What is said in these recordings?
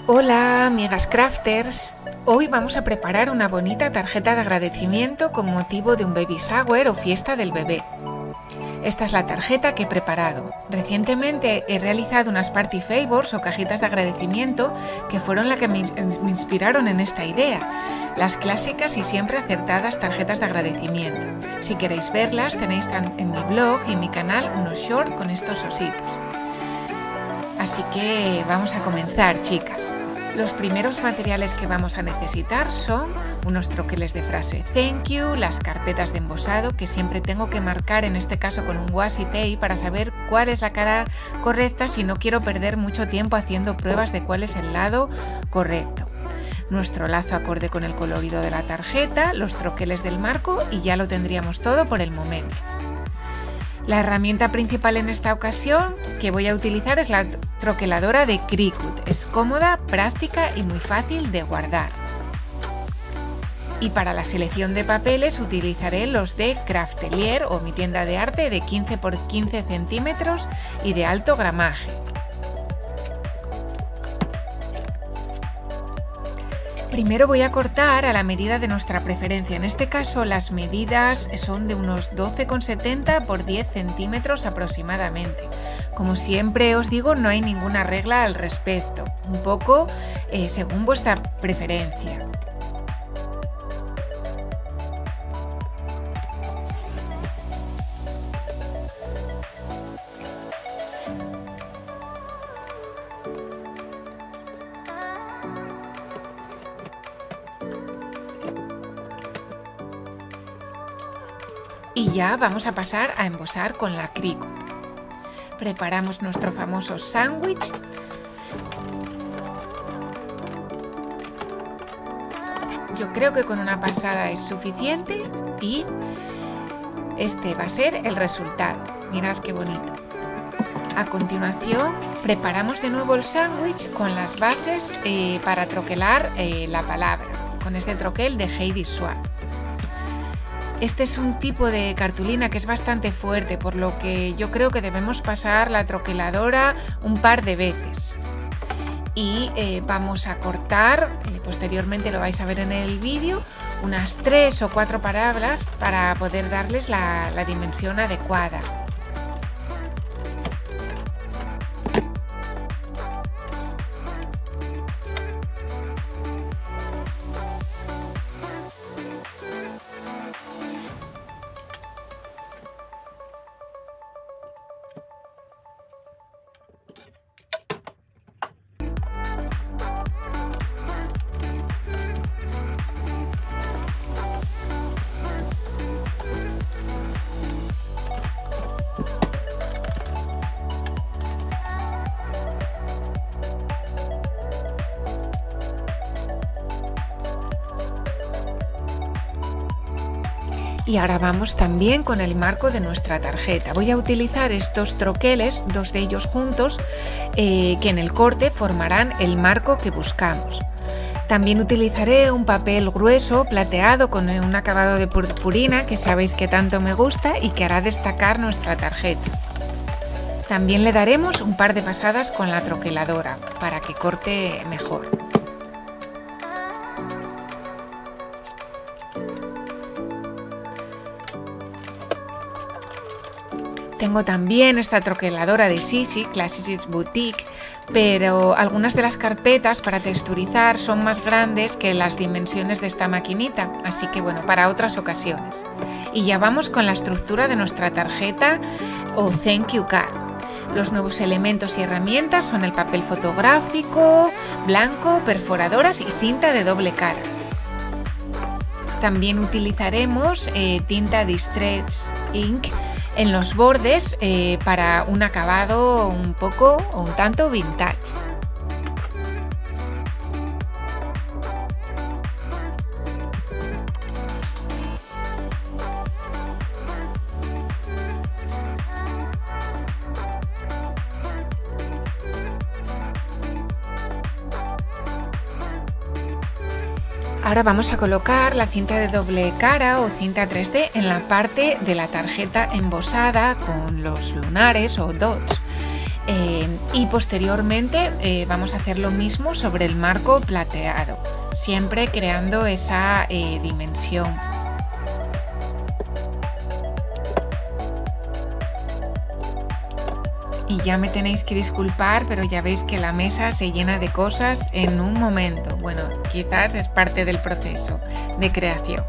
Hola, amigas crafters. Hoy vamos a preparar una bonita tarjeta de agradecimiento con motivo de un baby shower o fiesta del bebé. Esta es la tarjeta que he preparado. Recientemente he realizado unas party favors o cajitas de agradecimiento que fueron las que me inspiraron en esta idea. Las clásicas y siempre acertadas tarjetas de agradecimiento. Si queréis verlas, tenéis en mi blog y en mi canal unos shorts con estos ositos. Así que vamos a comenzar, chicas. Los primeros materiales que vamos a necesitar son unos troqueles de frase thank you, las carpetas de embosado que siempre tengo que marcar, en este caso con un washi tape, para saber cuál es la cara correcta si no quiero perder mucho tiempo haciendo pruebas de cuál es el lado correcto. Nuestro lazo acorde con el colorido de la tarjeta, los troqueles del marco y ya lo tendríamos todo por el momento. La herramienta principal en esta ocasión que voy a utilizar es la troqueladora de Cricut. Es cómoda, práctica y muy fácil de guardar. Y para la selección de papeles utilizaré los de Craftelier o mi tienda de arte de 15 x 15 centímetros y de alto gramaje. Primero voy a cortar a la medida de nuestra preferencia. En este caso las medidas son de unos 12,70 por 10 centímetros aproximadamente. Como siempre os digo, no hay ninguna regla al respecto, un poco según vuestra preferencia. Y ya vamos a pasar a embosar con la Cricut. Preparamos nuestro famoso sándwich. Yo creo que con una pasada es suficiente y este va a ser el resultado. Mirad qué bonito. A continuación preparamos de nuevo el sándwich con las bases para troquelar la palabra, con este troquel de Heidi Swapp. Este es un tipo de cartulina que es bastante fuerte, por lo que yo creo que debemos pasar la troqueladora un par de veces. Y vamos a cortar, posteriormente lo vais a ver en el vídeo, unas 3 o 4 palabras para poder darles la dimensión adecuada. Y ahora vamos también con el marco de nuestra tarjeta. Voy a utilizar estos troqueles, dos de ellos juntos, que en el corte formarán el marco que buscamos. También utilizaré un papel grueso plateado con un acabado de purpurina que sabéis que tanto me gusta y que hará destacar nuestra tarjeta. También le daremos un par de pasadas con la troqueladora para que corte mejor. Tengo también esta troqueladora de Sisi, Classics Boutique, pero algunas de las carpetas para texturizar son más grandes que las dimensiones de esta maquinita, así que bueno, para otras ocasiones. Y ya vamos con la estructura de nuestra tarjeta o Thank You Card. Los nuevos elementos y herramientas son el papel fotográfico, blanco, perforadoras y cinta de doble cara. También utilizaremos tinta Distress Ink en los bordes para un acabado un poco o un tanto vintage. Ahora vamos a colocar la cinta de doble cara o cinta 3D en la parte de la tarjeta embosada con los lunares o dots. Y posteriormente vamos a hacer lo mismo sobre el marco plateado, siempre creando esa dimensión. Y ya me tenéis que disculpar, pero ya veis que la mesa se llena de cosas en un momento. Bueno, quizás es parte del proceso de creación.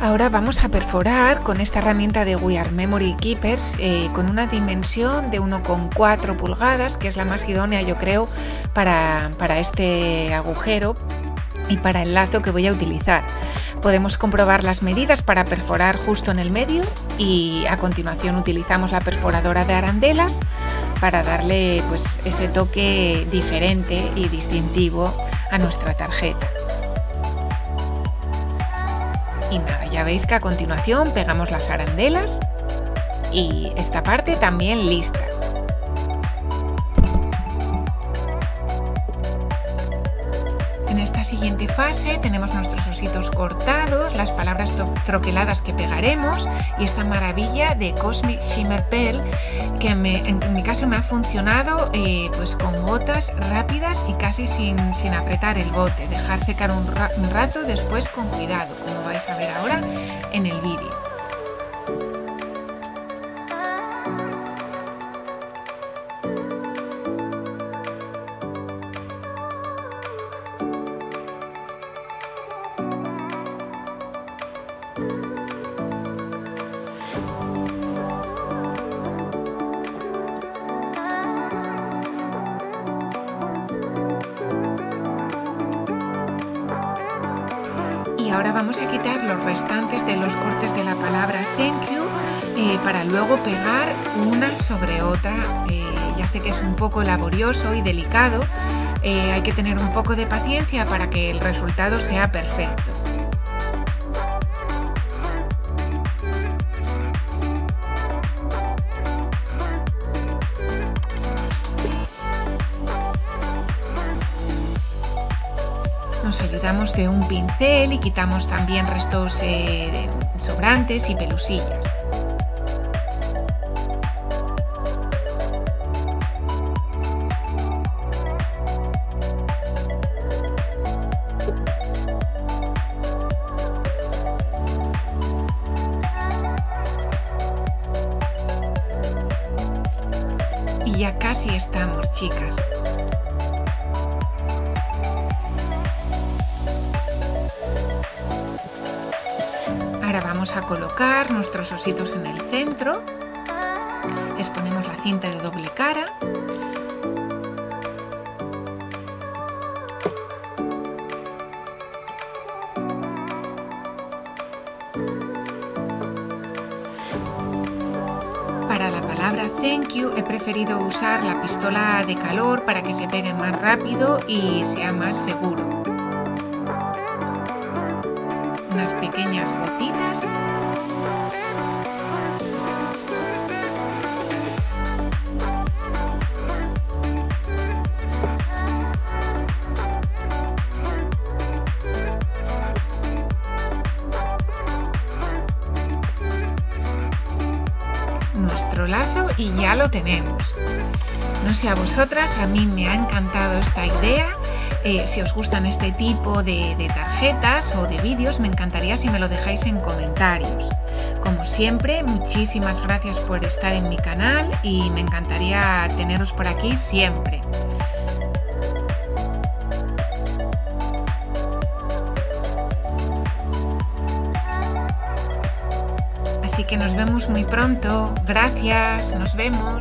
Ahora vamos a perforar con esta herramienta de We Are Memory Keepers con una dimensión de 1,4 pulgadas, que es la más idónea, yo creo, para este agujero y para el lazo que voy a utilizar. Podemos comprobar las medidas para perforar justo en el medio y a continuación utilizamos la perforadora de arandelas para darle pues ese toque diferente y distintivo a nuestra tarjeta. Y nada, ya veis que a continuación pegamos las arandelas y esta parte también lista. En esta siguiente fase tenemos nuestros ositos cortados, las palabras troqueladas que pegaremos y esta maravilla de Cosmic Shimmer Pearl que en mi caso me ha funcionado pues con gotas rápidas y casi sin apretar el bote, dejar secar un rato, después con cuidado, como vais a ver ahora en el vídeo. Y ahora vamos a quitar los restantes de los cortes de la palabra thank you para luego pegar una sobre otra. Ya sé que es un poco laborioso y delicado, hay que tener un poco de paciencia para que el resultado sea perfecto. Nos ayudamos de un pincel y quitamos también restos sobrantes y pelusillas. Y ya casi estamos, chicas. Ahora vamos a colocar nuestros ositos en el centro, les ponemos la cinta de doble cara Para la palabra thank you he preferido usar la pistola de calor para que se pegue más rápido y sea más seguro. Unas pequeñas gotitas. Nuestro lazo y ya lo tenemos. No sé a vosotras, a mí me ha encantado esta idea. Si os gustan este tipo de tarjetas o de vídeos, me encantaría si me lo dejáis en comentarios. Como siempre, muchísimas gracias por estar en mi canal y me encantaría teneros por aquí siempre. Así que nos vemos muy pronto. Gracias, nos vemos.